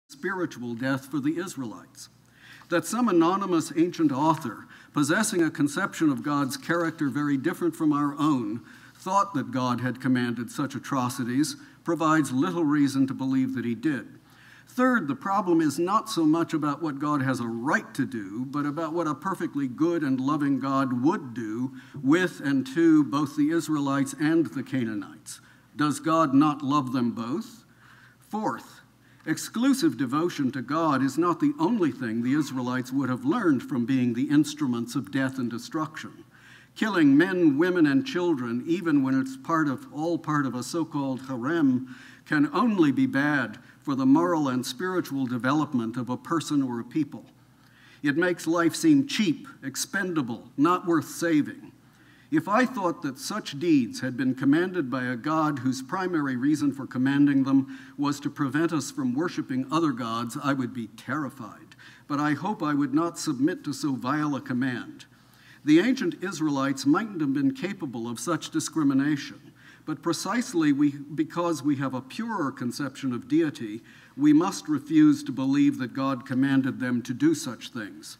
spiritual death for the Israelites. That some anonymous ancient author, possessing a conception of God's character very different from our own, thought that God had commanded such atrocities provides little reason to believe that he did. Third, the problem is not so much about what God has a right to do, but about what a perfectly good and loving God would do with and to both the Israelites and the Canaanites. Does God not love them both? Fourth, exclusive devotion to God is not the only thing the Israelites would have learned from being the instruments of death and destruction. Killing men, women, and children, even when it's all part of a so-called harem, can only be bad for the moral and spiritual development of a person or a people. It makes life seem cheap, expendable, not worth saving. If I thought that such deeds had been commanded by a God whose primary reason for commanding them was to prevent us from worshiping other gods, I would be terrified. But I hope I would not submit to so vile a command. The ancient Israelites mightn't have been capable of such discrimination, but precisely because we have a purer conception of deity, we must refuse to believe that God commanded them to do such things.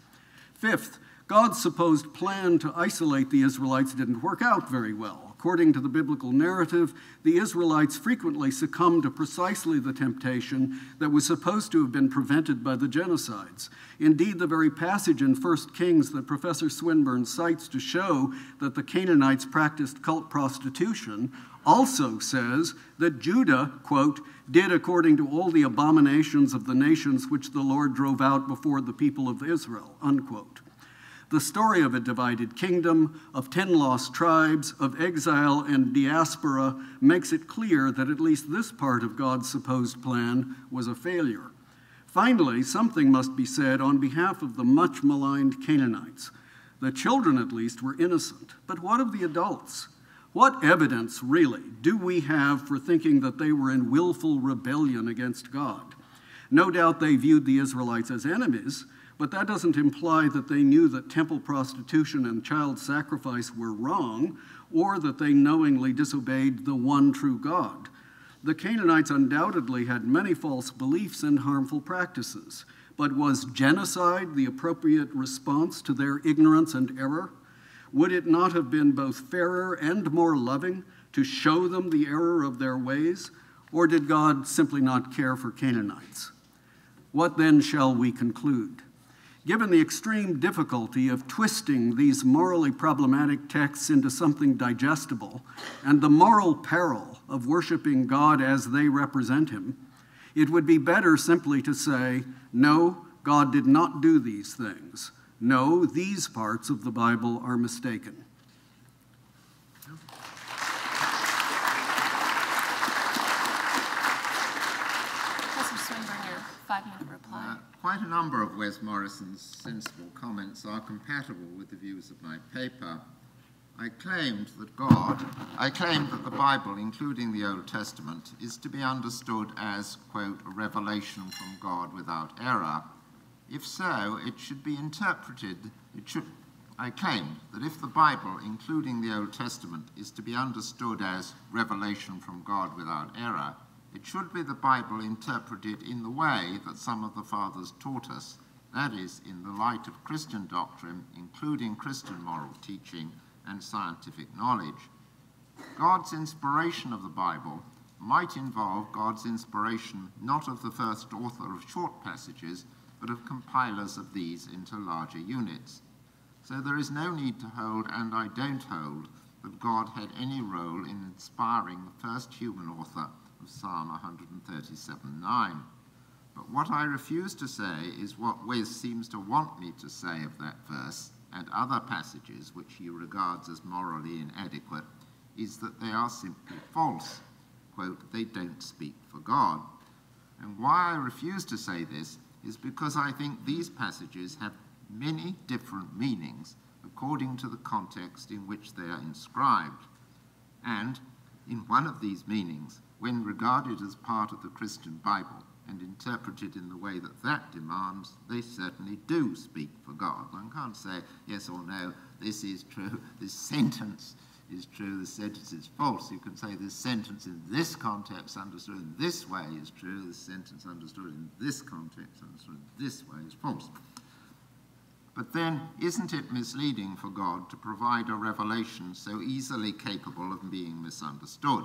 Fifth, God's supposed plan to isolate the Israelites didn't work out very well. According to the biblical narrative, the Israelites frequently succumbed to precisely the temptation that was supposed to have been prevented by the genocides. Indeed, the very passage in 1 Kings that Professor Swinburne cites to show that the Canaanites practiced cult prostitution also says that Judah, quote, did according to all the abominations of the nations which the Lord drove out before the people of Israel, unquote. The story of a divided kingdom, of 10 lost tribes, of exile and diaspora makes it clear that at least this part of God's supposed plan was a failure. Finally, something must be said on behalf of the much maligned Canaanites. The children, at least, were innocent. But what of the adults? What evidence, really, do we have for thinking that they were in willful rebellion against God? No doubt they viewed the Israelites as enemies, but that doesn't imply that they knew that temple prostitution and child sacrifice were wrong, or that they knowingly disobeyed the one true God. The Canaanites undoubtedly had many false beliefs and harmful practices, but was genocide the appropriate response to their ignorance and error? Would it not have been both fairer and more loving to show them the error of their ways, or did God simply not care for Canaanites? What then shall we conclude? Given the extreme difficulty of twisting these morally problematic texts into something digestible, and the moral peril of worshiping God as they represent him, it would be better simply to say, no, God did not do these things. No, these parts of the Bible are mistaken. Professor Swinburne, your 5-minute reply. Quite a number of Wes Morriston's sensible comments are compatible with the views of my paper. I claimed that the Bible, including the Old Testament, is to be understood as, quote, a revelation from God without error. If so, it should be interpreted, I claimed that if the Bible, including the Old Testament, is to be understood as revelation from God without error, it should be the Bible interpreted in the way that some of the fathers taught us, that is, in the light of Christian doctrine, including Christian moral teaching and scientific knowledge. God's inspiration of the Bible might involve God's inspiration not of the first author of short passages, but of compilers of these into larger units. So there is no need to hold, and I don't hold, that God had any role in inspiring the first human author of Psalm 137:9. But what I refuse to say is what Wes seems to want me to say of that verse and other passages which he regards as morally inadequate, is that they are simply false. Quote, they don't speak for God. And why I refuse to say this is because I think these passages have many different meanings according to the context in which they are inscribed. And in one of these meanings, when regarded as part of the Christian Bible and interpreted in the way that that demands, they certainly do speak for God. One can't say yes or no, this is true, this sentence is true, this sentence is false. You can say this sentence in this context understood in this way is true, this sentence understood in this context understood in this way is false. But then, isn't it misleading for God to provide a revelation so easily capable of being misunderstood?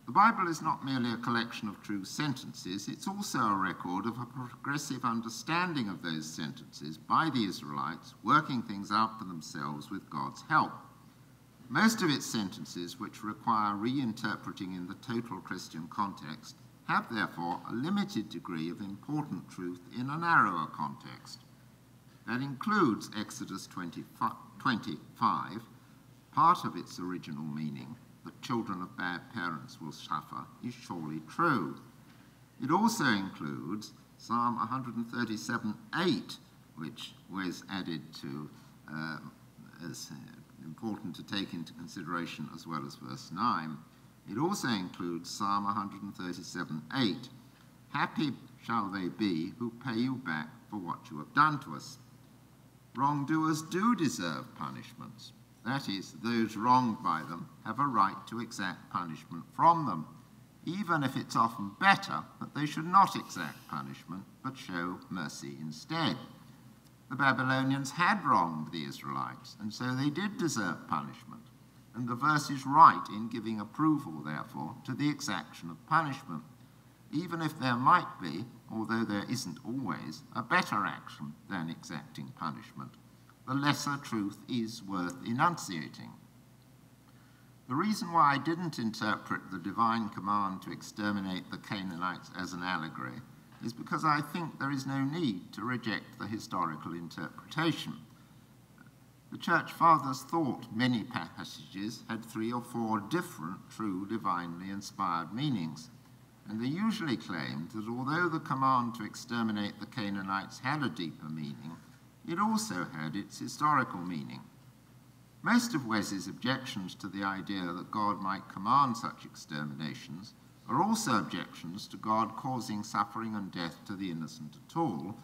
The Bible is not merely a collection of true sentences, it's also a record of a progressive understanding of those sentences by the Israelites, working things out for themselves with God's help. Most of its sentences, which require reinterpreting in the total Christian context, have therefore a limited degree of important truth in a narrower context. That includes Exodus 25, part of its original meaning, that children of bad parents will suffer, is surely true. It also includes Psalm 137:8, which Wes added to as important to take into consideration as well as verse 9. It also includes Psalm 137:8. Happy shall they be who pay you back for what you have done to us. Wrongdoers do deserve punishments. That is, those wronged by them have a right to exact punishment from them, even if it's often better that they should not exact punishment, but show mercy instead. The Babylonians had wronged the Israelites, and so they did deserve punishment. And the verse is right in giving approval, therefore, to the exaction of punishment, even if there might be, although there isn't always, a better action than exacting punishment. The lesser truth is worth enunciating. The reason why I didn't interpret the divine command to exterminate the Canaanites as an allegory is because I think there is no need to reject the historical interpretation. The Church Fathers thought many passages had 3 or 4 different true divinely inspired meanings, and they usually claimed that although the command to exterminate the Canaanites had a deeper meaning, it also had its historical meaning. Most of Wes's objections to the idea that God might command such exterminations are also objections to God causing suffering and death to the innocent at all,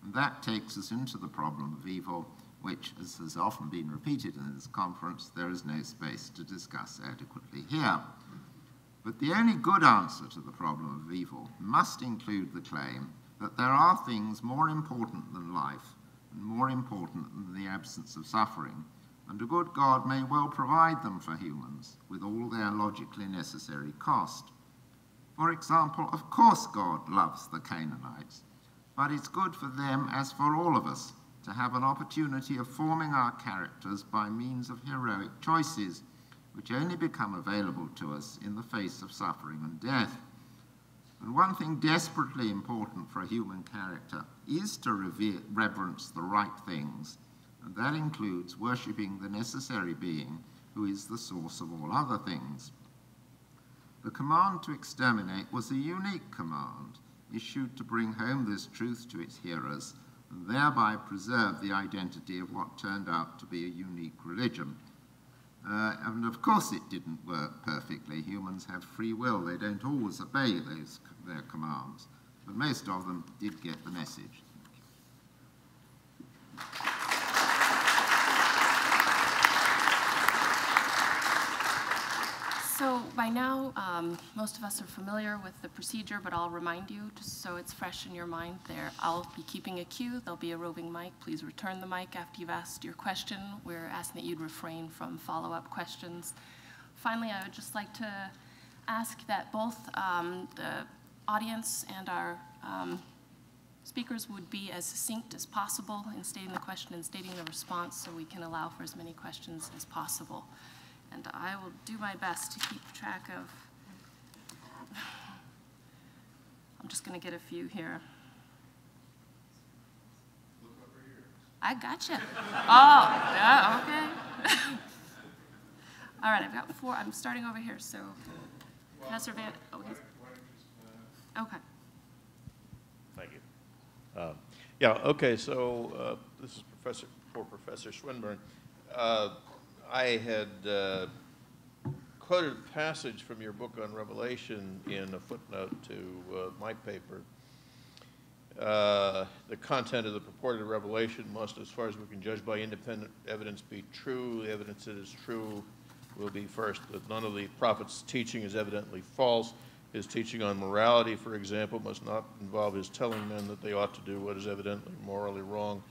and that takes us into the problem of evil, which, as has often been repeated in this conference, there is no space to discuss adequately here. But the only good answer to the problem of evil must include the claim that there are things more important than life and more important than the absence of suffering, and a good God may well provide them for humans with all their logically necessary cost. For example, of course God loves the Canaanites, but it's good for them, as for all of us, to have an opportunity of forming our characters by means of heroic choices, which only become available to us in the face of suffering and death. And one thing desperately important for a human character is to reverence the right things, and that includes worshipping the necessary being who is the source of all other things. The command to exterminate was a unique command, issued to bring home this truth to its hearers, and thereby preserve the identity of what turned out to be a unique religion. And of course it didn't work perfectly. Humans have free will. They don't always obey their commands. But most of them did get the message. So by now, most of us are familiar with the procedure, but I'll remind you, just so it's fresh in your mind there. I'll be keeping a queue. There'll be a roving mic. Please return the mic after you've asked your question. We're asking that you'd refrain from follow-up questions. Finally, I would just like to ask that both the audience and our speakers would be as succinct as possible in stating the question and stating the response so we can allow for as many questions as possible. And I will do my best to keep track of, I'm just going to get a few here. Look over here. I gotcha. Oh, yeah, okay. All right, I've got 4. I'm starting over here, so Professor Van, oh, he's, okay. Thank you. Yeah, okay, so this is Professor Swinburne. I had quoted a passage from your book on Revelation in a footnote to my paper. The content of the purported revelation must, as far as we can judge by independent evidence, be true. The evidence that is true will be first, that none of the prophet's teaching is evidently false. His teaching on morality, for example, must not involve his telling men that they ought to do what is evidently morally wrong.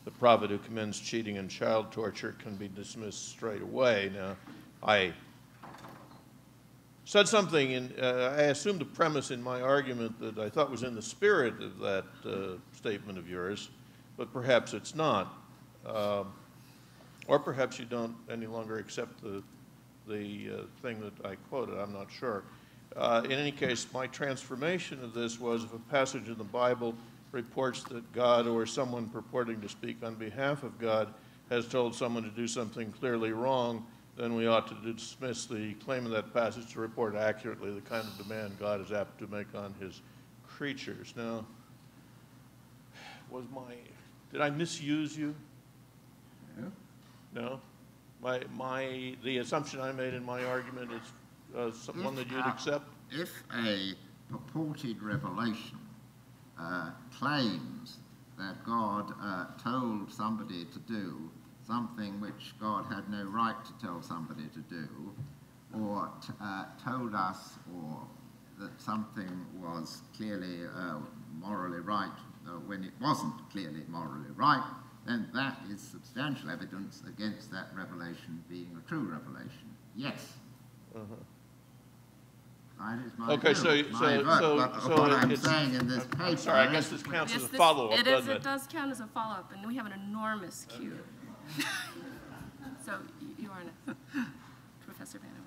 The prophet who commends cheating and child torture can be dismissed straight away. Now, I said something, I assumed a premise in my argument that I thought was in the spirit of that statement of yours, but perhaps it's not. Or perhaps you don't any longer accept the thing that I quoted, I'm not sure. In any case, my transformation of this was if a passage in the Bible reports that God or someone purporting to speak on behalf of God has told someone to do something clearly wrong, then we ought to dismiss the claim of that passage to report accurately the kind of demand God is apt to make on his creatures. Now, did I misuse you? No? The assumption I made in my argument is one that you'd accept? If a purported revelation claims that God told somebody to do something which God had no right to tell somebody to do, or told us or that something was clearly morally right when it wasn't clearly morally right, then that is substantial evidence against that revelation being a true revelation. Yes. That is my okay, view. What I'm saying in this paper. I'm sorry, I guess this counts as a follow-up, doesn't it? It does count as a follow-up, and we have an enormous queue. So you are next, Professor Van.